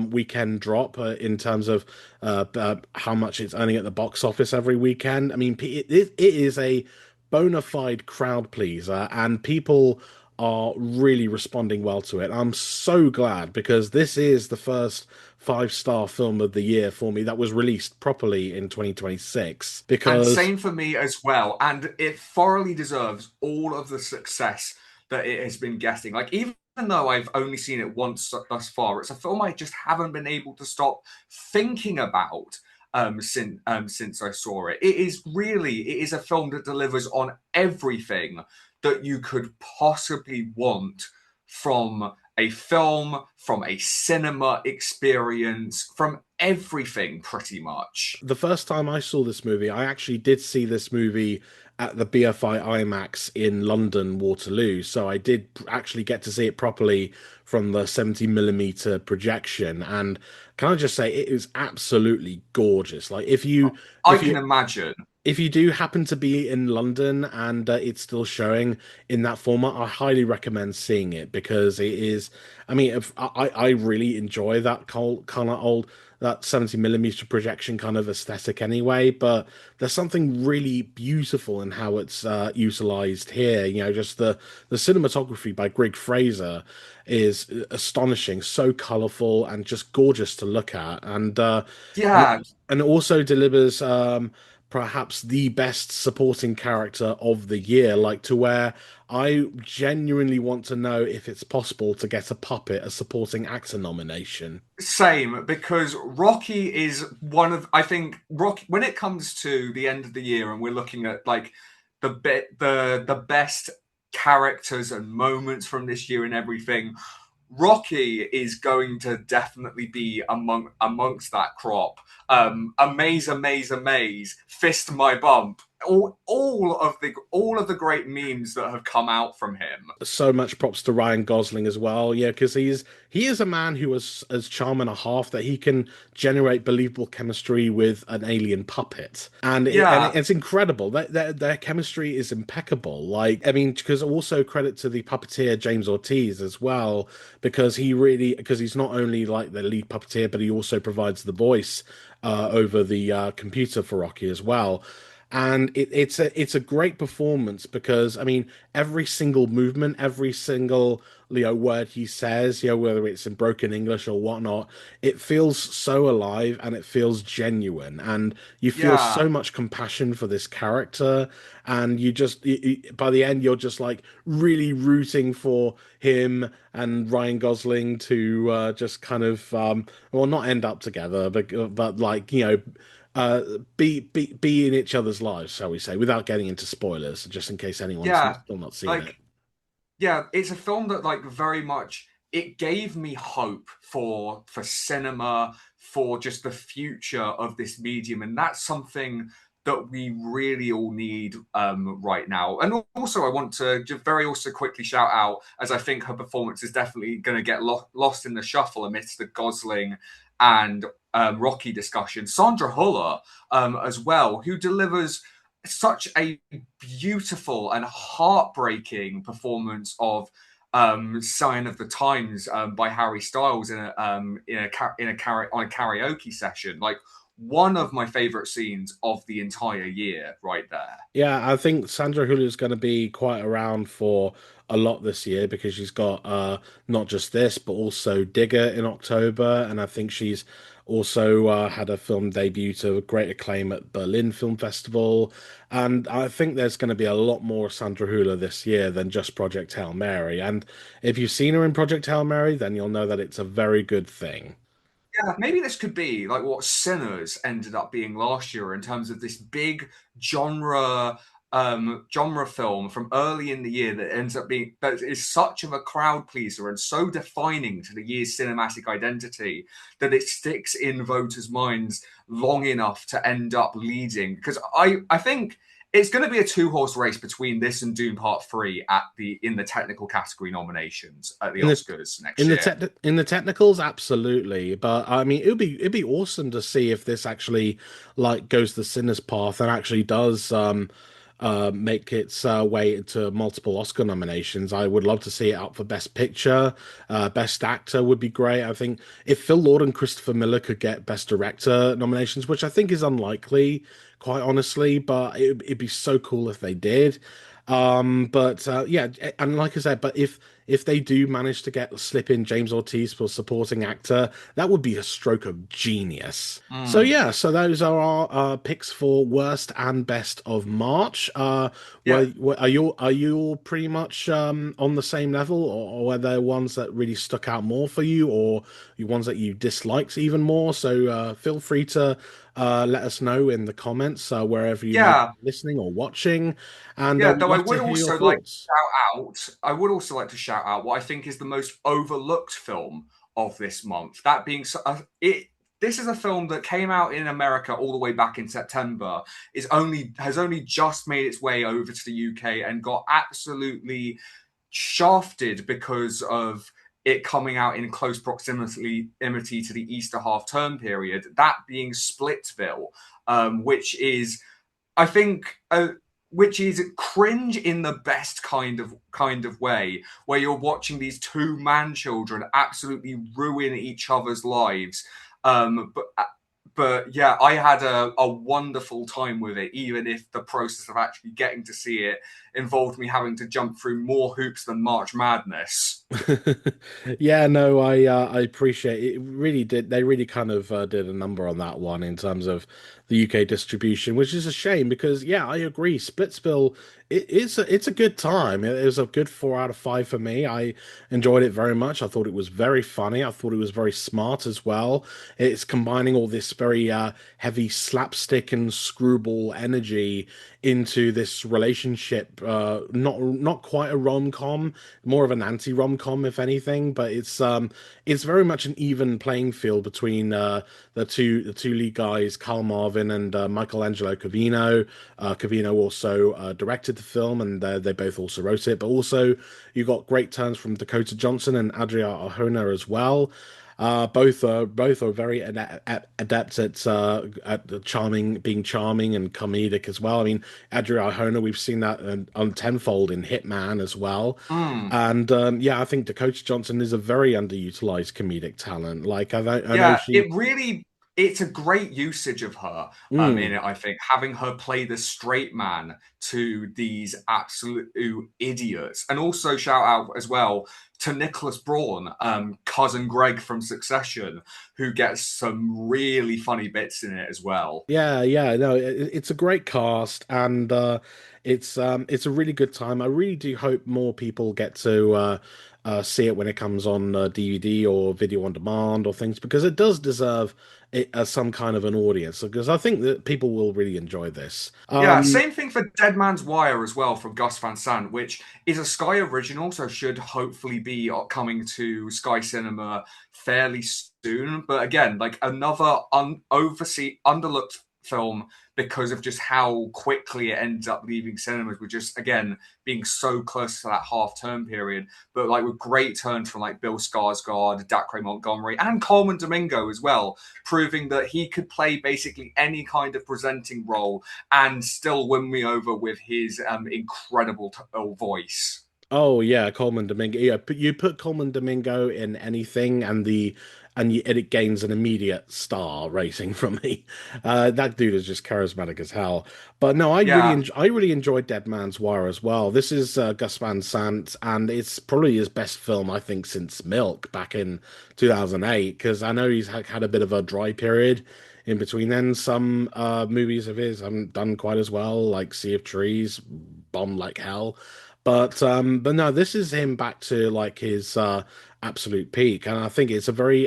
weekend drop in terms of how much it's earning at the box office every weekend. I mean, it is a bona fide crowd pleaser, and people are really responding well to it. I'm so glad because this is the first five-star film of the year for me that was released properly in 2026 And because same for me as well. And it thoroughly deserves all of the success that it has been getting. Like, even though I've only seen it once thus far, it's a film I just haven't been able to stop thinking about since I saw it. It is a film that delivers on everything that you could possibly want from a film, from a cinema experience, from everything pretty much. the first time I saw this movie, I actually did see this movie at the BFI IMAX in London, Waterloo. So I did actually get to see it properly from the 70 millimeter projection. And can I just say it is absolutely gorgeous. Like I if can you imagine. if you do happen to be in London and it's still showing in that format, I highly recommend seeing it because it is. I mean, I really enjoy that kind of old that 70 millimeter projection kind of aesthetic anyway. But there's something really beautiful in how it's utilized here. You know, just the cinematography by Greg Fraser is astonishing, so colorful and just gorgeous to look at, and Yeah, and it also delivers perhaps the best supporting character of the year, like to where I genuinely want to know if it's possible to get a puppet a supporting actor nomination. same, because Rocky is one of, I think Rocky, when it comes to the end of the year and we're looking at like the best characters and moments from this year and everything, Rocky is going to definitely be amongst that crop. Amaze, amaze, amaze, fist my bump. All of the great memes that have come out from him. So much props to Ryan Gosling as well. Yeah, because he is a man who is as charm and a half that he can generate believable chemistry with an alien puppet, Yeah, it's incredible. Their chemistry is impeccable. Like, I mean, because also credit to the puppeteer James Ortiz as well, because he's not only like the lead puppeteer, but he also provides the voice over the computer for Rocky as well. And it's a great performance because I mean every single movement, every single word he says, whether it's in broken English or whatnot, it feels so alive and it feels genuine, and you feel yeah. so much compassion for this character, and by the end you're just like really rooting for him and Ryan Gosling to just kind of well not end up together, but like uh, be in each other's lives, shall we say, without getting into spoilers, just in case anyone's Yeah, still not seen it. like yeah, it's a film that like very much it gave me hope for cinema, for just the future of this medium, and that's something that we really all need right now. And also, I want to just very also quickly shout out, as I think her performance is definitely going to get lost in the shuffle amidst the Gosling and Rocky discussion. Sandra Huller as well, who delivers such a beautiful and heartbreaking performance of "Sign of the Times" by Harry Styles on a karaoke session. Like one of my favorite scenes of the entire year, right there. Yeah, I think Sandra Hulu is going to be quite around for a lot this year because she's got not just this, but also Digger in October, and I think she's also had a film debut to great acclaim at Berlin Film Festival, and I think there's going to be a lot more Sandra Hüller this year than just Project Hail Mary. And if you've seen her in Project Hail Mary, then you'll know that it's a very good thing. Yeah, maybe this could be like what Sinners ended up being last year in terms of this big genre genre film from early in the year that ends up being that is such of a crowd pleaser and so defining to the year's cinematic identity that it sticks in voters' minds long enough to end up leading. Because I think it's going to be a two-horse race between this and Dune Part 3 at the in the technical category nominations at the In the Oscars next year. in the technicals, absolutely. But I mean, it'd be awesome to see if this actually like goes the Sinners path and actually does make its way into multiple Oscar nominations. I would love to see it up for Best Picture, Best Actor would be great. I think if Phil Lord and Christopher Miller could get Best Director nominations, which I think is unlikely, quite honestly, but it'd be so cool if they did. But yeah, and like I said, but if they do manage to get slip in James Ortiz for supporting actor, that would be a stroke of genius. So Mm. yeah, so those are our picks for worst and best of March. Yeah, Are you all pretty much on the same level, or were there ones that really stuck out more for you, or ones that you disliked even more? So feel free to let us know in the comments wherever you may be yeah. listening or watching, and Yeah, we'd though I love to would hear your also like to thoughts. shout out, I would also like to shout out what I think is the most overlooked film of this month. That being so, it. This is a film that came out in America all the way back in September. Is only has only just made its way over to the UK and got absolutely shafted because of it coming out in close proximity to the Easter half term period. That being Splitsville, which is I think which is cringe in the best kind of way, where you're watching these two man children absolutely ruin each other's lives. Um, but but yeah, I had a wonderful time with it, even if the process of actually getting to see it involved me having to jump through more hoops than March Madness. Yeah, no, I appreciate it. It really did. They really kind of did a number on that one in terms of the UK distribution, which is a shame because yeah, I agree. Splitsville, it's a good time. It was a good 4 out of 5 for me. I enjoyed it very much. I thought it was very funny. I thought it was very smart as well. It's combining all this very heavy slapstick and screwball energy into this relationship. Not quite a rom-com, more of an anti-rom-com if anything, but it's very much an even playing field between the two lead guys, Carl Marvin and Michelangelo Covino. Covino also directed the film, and they both also wrote it. But also, you got great turns from Dakota Johnson and Adria Arjona as well. Both are very adept at being charming and comedic as well. I mean, Adria Arjona, we've seen that on tenfold in Hitman as well. Mm. And yeah, I think Dakota Johnson is a very underutilized comedic talent. Like I know Yeah, she. it's a great usage of her in Mm, it, I think. Having her play the straight man to these absolute idiots. And also shout out as well to Nicholas Braun, cousin Greg from Succession, who gets some really funny bits in it as well. yeah, no, it's a great cast, and it's a really good time. I really do hope more people get to see it when it comes on DVD or video on demand or things because it does deserve it as some kind of an audience because I think that people will really enjoy this. Yeah, same thing for Dead Man's Wire as well from Gus Van Sant, which is a Sky original, so should hopefully be coming to Sky Cinema fairly soon. But again, like another underlooked film because of just how quickly it ends up leaving cinemas, with just again being so close to that half term period. But like with great turns from like Bill Skarsgård, Dacre Montgomery, and Coleman Domingo as well, proving that he could play basically any kind of presenting role and still win me over with his incredible voice. Oh yeah, Coleman Domingo. Yeah, but you put Coleman Domingo in anything, and it gains an immediate star rating from me. That dude is just charismatic as hell. But no, Yeah, I really enjoyed Dead Man's Wire as well. This is Gus Van Sant, and it's probably his best film I think since Milk back in 2008. Because I know he's had a bit of a dry period in between. Then some movies of his haven't done quite as well, like Sea of Trees, bombed like hell. But no, this is him back to like his absolute peak, and I think it's a very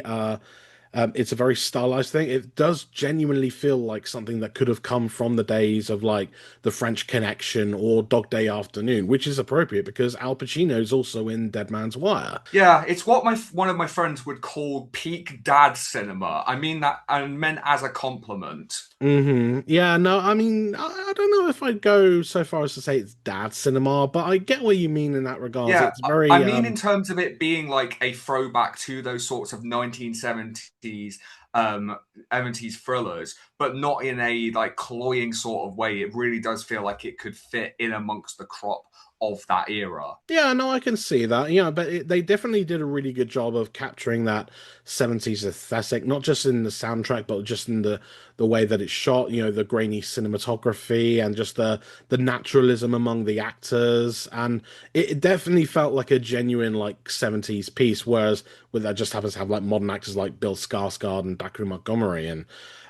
stylized thing. It does genuinely feel like something that could have come from the days of like The French Connection or Dog Day Afternoon, which is appropriate because Al Pacino is also in Dead Man's Wire. yeah, it's what my one of my friends would call peak dad cinema. I mean that, I meant as a compliment. Yeah, no, I mean, I don't know if I'd go so far as to say it's dad cinema, but I get what you mean in that regards. Yeah, It's I very, mean, in terms of it being like a throwback to those sorts of 1970s, um, 70s thrillers, but not in a like cloying sort of way. It really does feel like it could fit in amongst the crop of that era. yeah, no, I can see that. Yeah, but they definitely did a really good job of capturing that 70s aesthetic, not just in the soundtrack, but just in the way that it's shot, the grainy cinematography and just the naturalism among the actors. And it definitely felt like a genuine like 70s piece, whereas with that just happens to have like modern actors like Bill Skarsgård and Dacre Montgomery and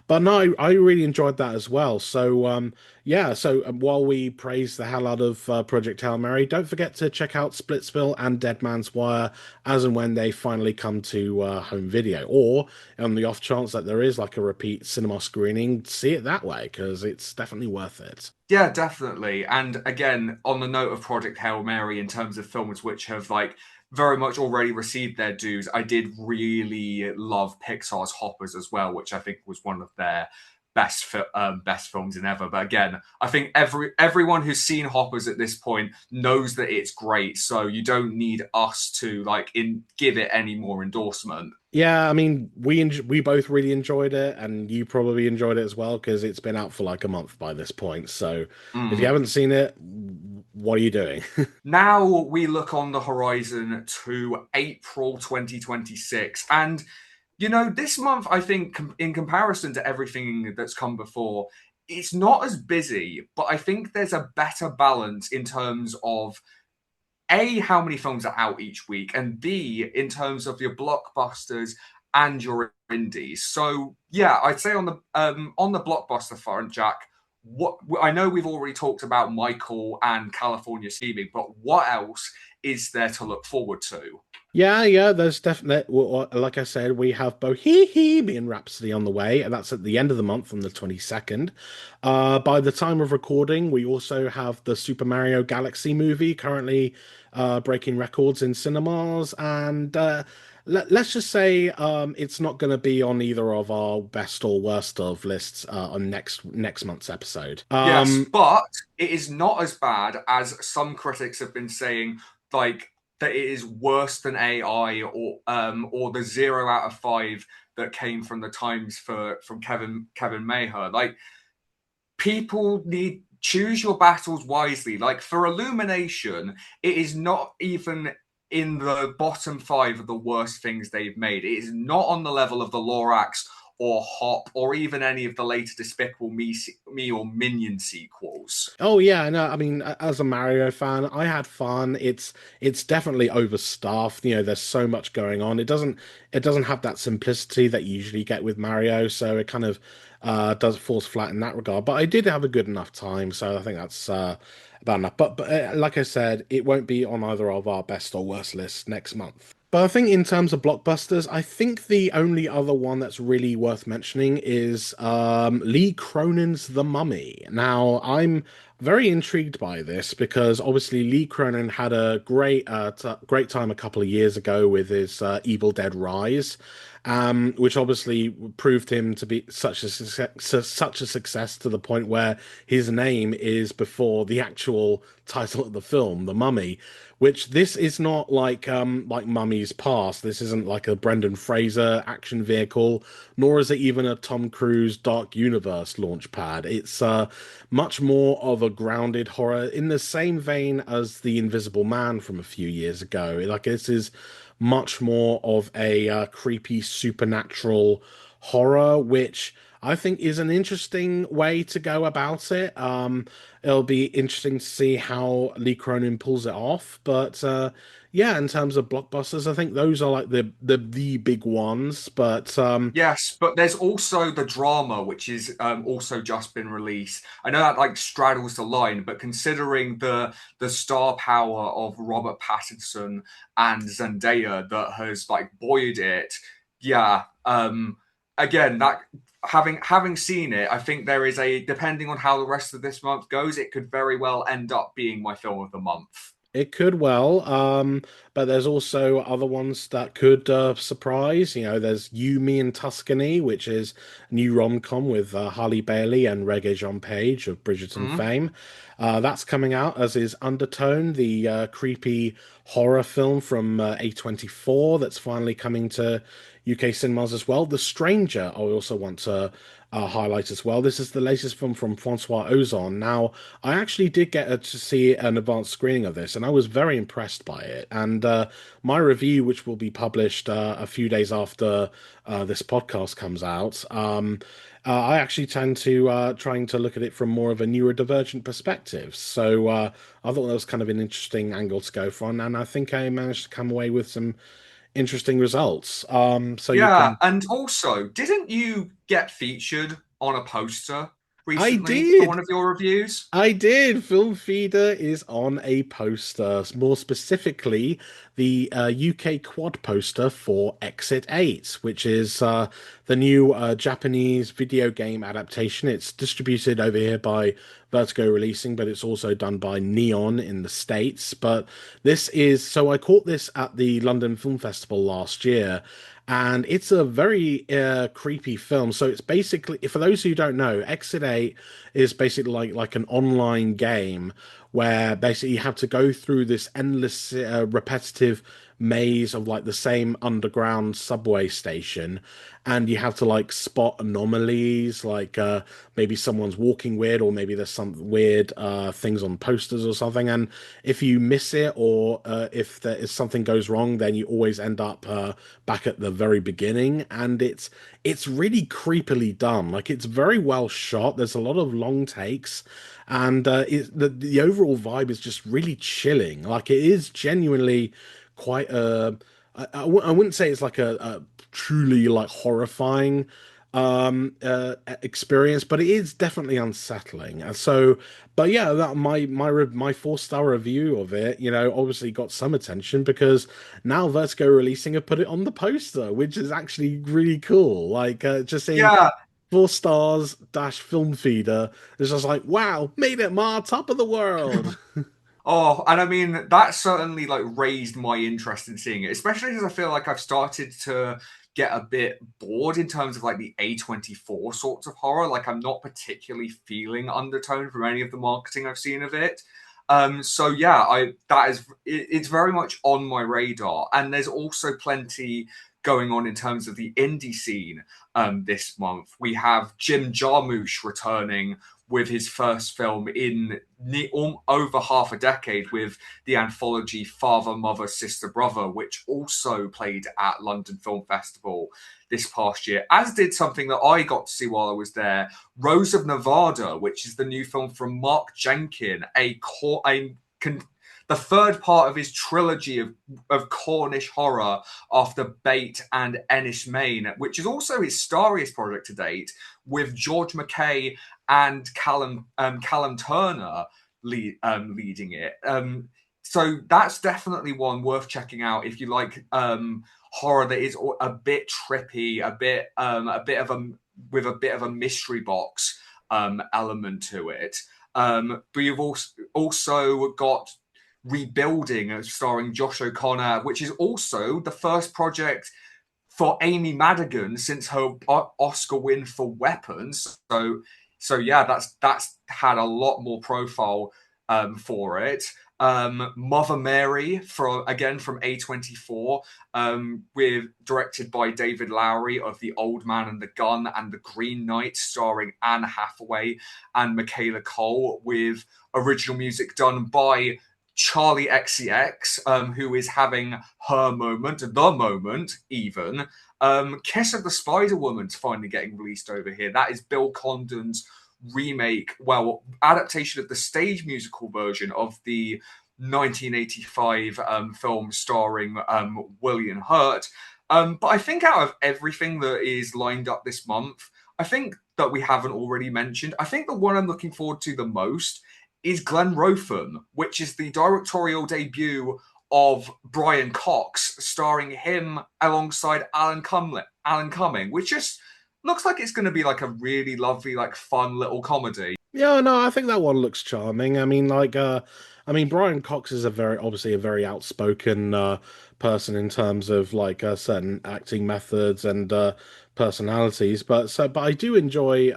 but no, I really enjoyed that as well. So yeah, so while we praise the hell out of Project Hail Mary, don't forget to check out Splitsville and Dead Man's Wire as and when they finally come to home video. Or on the off chance that there is like a repeat cinema screening, see it that way because it's definitely worth it. Yeah, definitely. And again, on the note of Project Hail Mary, in terms of films which have like very much already received their dues, I did really love Pixar's Hoppers as well, which I think was one of their best films in ever. But again, I think everyone who's seen Hoppers at this point knows that it's great, so you don't need us to like give it any more endorsement. Yeah, I mean, we both really enjoyed it, and you probably enjoyed it as well because it's been out for like a month by this point. So if you Mm. haven't seen it, what are you doing? Now we look on the horizon to April 2026. And, this month, I think, in comparison to everything that's come before, it's not as busy, but I think there's a better balance in terms of A, how many films are out each week, and B, in terms of your blockbusters and your indies. So yeah, I'd say on the blockbuster front, Jack. What I know we've already talked about Michael and California Schemin, but what else is there to look forward to? Yeah, yeah, there's definitely, like I said, we have Bohemian Rhapsody on the way, and that's at the end of the month on the 22nd. By the time of recording, we also have the Super Mario Galaxy movie currently breaking records in cinemas, and let's just say it's not going to be on either of our best or worst of lists on next month's episode. Yes, but it is not as bad as some critics have been saying, like that it is worse than AI or the 0 out of 5 that came from the Times from Kevin Maher. Like people need choose your battles wisely. Like for Illumination, it is not even in the bottom 5 of the worst things they've made. It is not on the level of the Lorax or Hop or even any of the later Me or Minion sequels. Oh yeah, no, I mean, as a Mario fan, I had fun. It's definitely overstaffed. There's so much going on. It doesn't have that simplicity that you usually get with Mario, so it kind of does falls flat in that regard. But I did have a good enough time, so I think that's about enough. But like I said, it won't be on either of our best or worst lists next month. But I think in terms of blockbusters, I think the only other one that's really worth mentioning is Lee Cronin's The Mummy. Now, I'm very intrigued by this because obviously Lee Cronin had a great time a couple of years ago with his Evil Dead Rise, which obviously proved him to be such a success to the point where his name is before the actual title of the film, The Mummy. Which this is not like Mummy's Past. This isn't like a Brendan Fraser action vehicle, nor is it even a Tom Cruise Dark Universe launch pad. It's much more of a grounded horror in the same vein as The Invisible Man from a few years ago. Like this is much more of a creepy supernatural horror, which I think is an interesting way to go about it. It'll be interesting to see how Lee Cronin pulls it off, but yeah, in terms of blockbusters, I think those are like the big ones. But Yes, but there's also the drama, which is also just been released. I know that like straddles the line, but considering the star power of Robert Pattinson and Zendaya that has like buoyed it, yeah. Again, that having seen it, I think there is a depending on how the rest of this month goes, it could very well end up being my film of the month. It could well, but there's also other ones that could surprise. You know, there's You, Me, and Tuscany, which is a new rom-com with Halle Bailey and Regé-Jean Page of Bridgerton Mm. fame. That's coming out, as is Undertone, the creepy horror film from A24 that's finally coming to UK cinemas as well. The Stranger, I also want to highlight as well. This is the latest film from Francois Ozon. Now, I actually did get to see an advanced screening of this, and I was very impressed by it. And my review, which will be published a few days after this podcast comes out, I actually tend to trying to look at it from more of a neurodivergent perspective. So I thought that was kind of an interesting angle to go from, and I think I managed to come away with some interesting results. So you Yeah, can. and also, didn't you get featured on a poster I recently for one did. of your reviews? I did. Film Feeder is on a poster, more specifically, the UK quad poster for Exit 8, which is the new Japanese video game adaptation. It's distributed over here by Vertigo Releasing, but it's also done by Neon in the States. But this is so I caught this at the London Film Festival last year. And it's a very creepy film. So it's basically, for those who don't know, Exit 8 is basically like an online game where basically you have to go through this endless repetitive maze of like the same underground subway station, and you have to like spot anomalies, like maybe someone's walking weird, or maybe there's some weird things on posters or something. And if you miss it, or if there is something goes wrong, then you always end up back at the very beginning. And it's really creepily done. Like it's very well shot. There's a lot of long takes, and the overall vibe is just really chilling. Like it is genuinely quite a. I wouldn't say it's like a truly like horrifying experience, but it is definitely unsettling. And so, but yeah, my 4-star review of it, you know, obviously got some attention because now Vertigo Releasing have put it on the poster, which is actually really cool. Like just seeing Yeah. 4 stars dash film feeder, it's just like, wow, made it, Ma, top of the world. Oh, and I mean that certainly like raised my interest in seeing it, especially because I feel like I've started to get a bit bored in terms of like the A24 sorts of horror. Like I'm not particularly feeling Undertone from any of the marketing I've seen of it. So yeah, I that is it's very much on my radar, and there's also plenty going on in terms of the indie scene. This month we have Jim Jarmusch returning with his first film in over half a decade with the anthology Father, Mother, Sister, Brother, which also played at London Film Festival this past year, as did something that I got to see while I was there, Rose of Nevada, which is the new film from Mark Jenkin, the third part of his trilogy of Cornish horror after Bait and Ennish Main, which is also his starriest project to date, with George McKay and Callum Turner leading it. So that's definitely one worth checking out if you like horror that is a bit trippy, a bit of a with a bit of a mystery box element to it. But you've also got Rebuilding, starring Josh O'Connor, which is also the first project for Amy Madigan since her Oscar win for Weapons. So yeah, that's had a lot more profile for it. Mother Mary from A24, with directed by David Lowery of The Old Man and the Gun and The Green Knight, starring Anne Hathaway and Michaela Cole, with original music done by Charlie XCX, who is having her moment, the moment even. Kiss of the Spider Woman's finally getting released over here. That is Bill Condon's adaptation of the stage musical version of the 1985 film starring William Hurt. But I think out of everything that is lined up this month, I think that we haven't already mentioned, I think the one I'm looking forward to the most is Glenn Rotham, which is the directorial debut of Brian Cox, starring him alongside Alan Cumming, which just looks like it's going to be like a really lovely, like fun little comedy. Yeah, no, I think that one looks charming. I mean, like, I mean, Brian Cox is a very obviously a very outspoken person in terms of like certain acting methods and personalities. But I do enjoy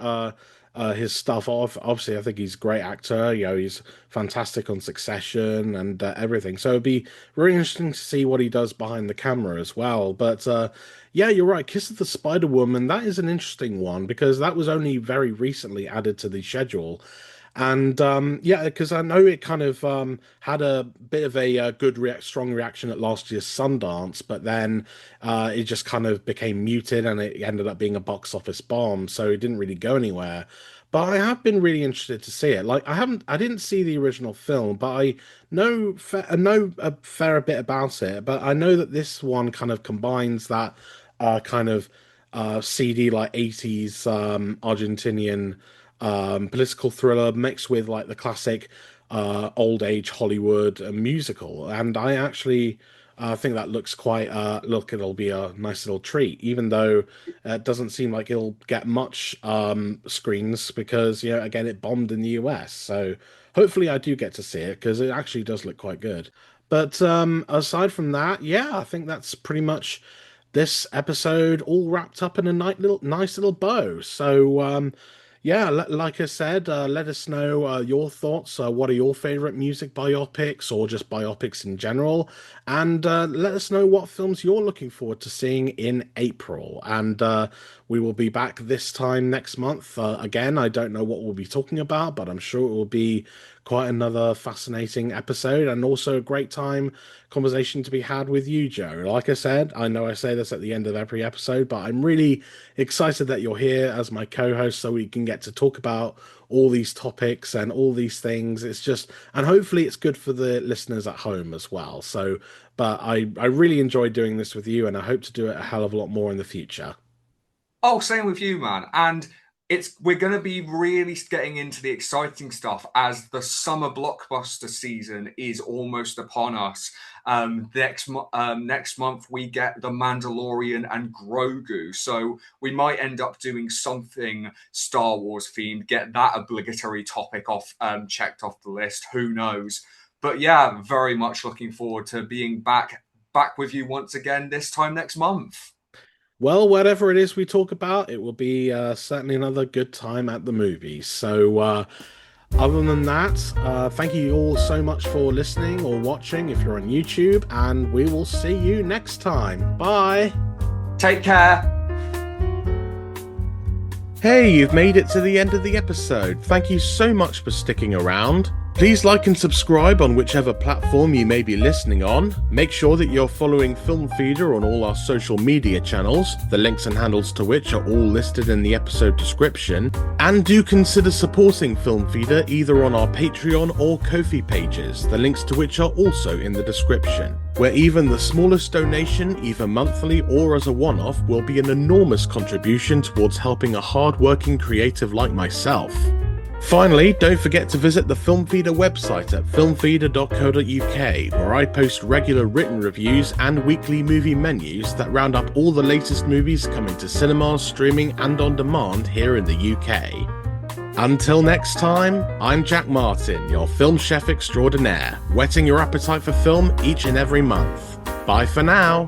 his stuff. Obviously, I think he's a great actor. You know, he's fantastic on Succession and everything. So it'd be very interesting to see what he does behind the camera as well. But yeah, you're right. Kiss of the Spider Woman, that is an interesting one because that was only very recently added to the schedule. And yeah, because I know it kind of had a bit of a strong reaction at last year's Sundance, but then it just kind of became muted and it ended up being a box office bomb, so it didn't really go anywhere. But I have been really interested to see it. Like I didn't see the original film, but I know a fair bit about it. But I know that this one kind of combines that kind of seedy like 80s Argentinian political thriller mixed with like the classic old age Hollywood musical. And I actually think that looks quite look, it'll be a nice little treat, even though it doesn't seem like it'll get much screens because, you know, again, it bombed in the US. So hopefully I do get to see it because it actually does look quite good. But aside from that, yeah, I think that's pretty much this episode all wrapped up in a nice little bow. So yeah, like I said, let us know your thoughts. What are your favorite music biopics or just biopics in general? And let us know what films you're looking forward to seeing in April. And we will be back this time next month. Again, I don't know what we'll be talking about, but I'm sure it will be quite another fascinating episode and also a great time conversation to be had with you, Joe. Like I said, I know I say this at the end of every episode, but I'm really excited that you're here as my co-host so we can get to talk about all these topics and all these things. It's just, and hopefully it's good for the listeners at home as well. So, but I really enjoyed doing this with you and I hope to do it a hell of a lot more in the future. Oh, same with you, man. And we're going to be really getting into the exciting stuff as the summer blockbuster season is almost upon us. Next month we get The Mandalorian and Grogu, so we might end up doing something Star Wars themed. Get that obligatory topic off, checked off the list. Who knows? But yeah, very much looking forward to being back with you once again this time next month. Well, whatever it is we talk about, it will be certainly another good time at the movies. So, other than that, thank you all so much for listening or watching if you're on YouTube, and we will see you next time. Bye. Take care. Hey, you've made it to the end of the episode. Thank you so much for sticking around. Please like and subscribe on whichever platform you may be listening on. Make sure that you're following Film Feeder on all our social media channels, the links and handles to which are all listed in the episode description. And do consider supporting Film Feeder either on our Patreon or Ko-fi pages, the links to which are also in the description, where even the smallest donation, either monthly or as a one-off, will be an enormous contribution towards helping a hard-working creative like myself. Finally, don't forget to visit the Film Feeder website at filmfeeder.co.uk, where I post regular written reviews and weekly movie menus that round up all the latest movies coming to cinemas, streaming and on demand here in the UK. Until next time, I'm Jack Martin, your film chef extraordinaire, whetting your appetite for film each and every month. Bye for now.